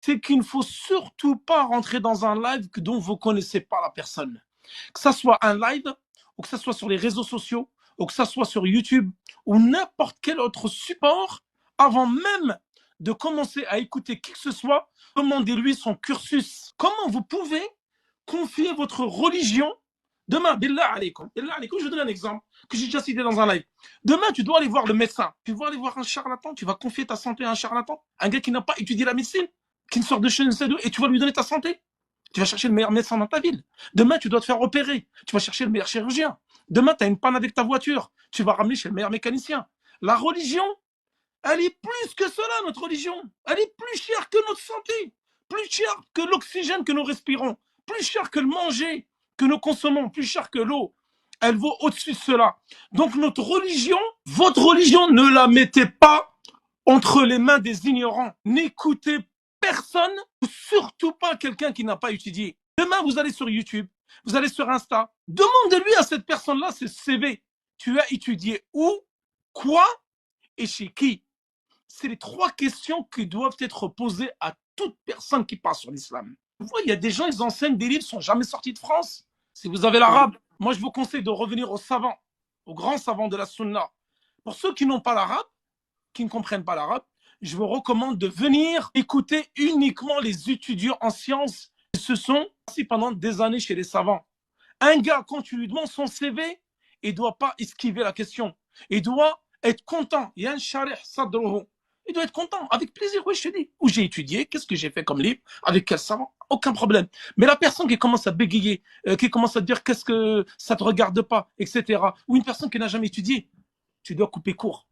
c'est qu'il ne faut surtout pas rentrer dans un live dont vous ne connaissez pas la personne. Que ce soit un live, ou que ce soit sur les réseaux sociaux, ou que ce soit sur YouTube, ou n'importe quel autre support, avant même de commencer à écouter qui que ce soit, demandez-lui son cursus. Comment vous pouvez confier votre religion demain, billah alaykoum, je vous donne un exemple que j'ai déjà cité dans un live. Demain, tu dois aller voir le médecin, tu dois aller voir un charlatan, tu vas confier ta santé à un charlatan, un gars qui n'a pas étudié la médecine, qui ne sort de chez nous, et tu vas lui donner ta santé. Tu vas chercher le meilleur médecin dans ta ville. Demain, tu dois te faire opérer. Tu vas chercher le meilleur chirurgien. Demain, tu as une panne avec ta voiture. Tu vas ramener chez le meilleur mécanicien. La religion, elle est plus que cela, notre religion. Elle est plus chère que notre santé. Plus chère que l'oxygène que nous respirons. Plus chère que le manger que nous consommons. Plus chère que l'eau. Elle vaut au-dessus de cela. Donc notre religion, votre religion, ne la mettez pas entre les mains des ignorants. N'écoutez personne, surtout pas quelqu'un qui n'a pas étudié. Demain, vous allez sur YouTube, vous allez sur Insta, demandez-lui à cette personne-là ses CV. Tu as étudié où, quoi et chez qui? C'est les 3 questions qui doivent être posées à toute personne qui parle sur l'islam. Vous voyez, il y a des gens, ils enseignent des livres, ils ne sont jamais sortis de France. Si vous avez l'arabe, moi je vous conseille de revenir aux savants, aux grands savants de la sunna. Pour ceux qui n'ont pas l'arabe, qui ne comprennent pas l'arabe, je vous recommande de venir écouter uniquement les étudiants en sciences qui se sont assis pendant des années chez les savants. Un gars, quand tu lui demandes son CV, il ne doit pas esquiver la question. Il doit être content. Il y a un sharih sadruhu. Il doit être content, avec plaisir. Oui, je te dis. Où j'ai étudié, qu'est-ce que j'ai fait comme livre, avec quel savant, aucun problème. Mais la personne qui commence à bégayer, qui commence à dire qu'est-ce que ça ne te regarde pas, etc., ou une personne qui n'a jamais étudié, tu dois couper court.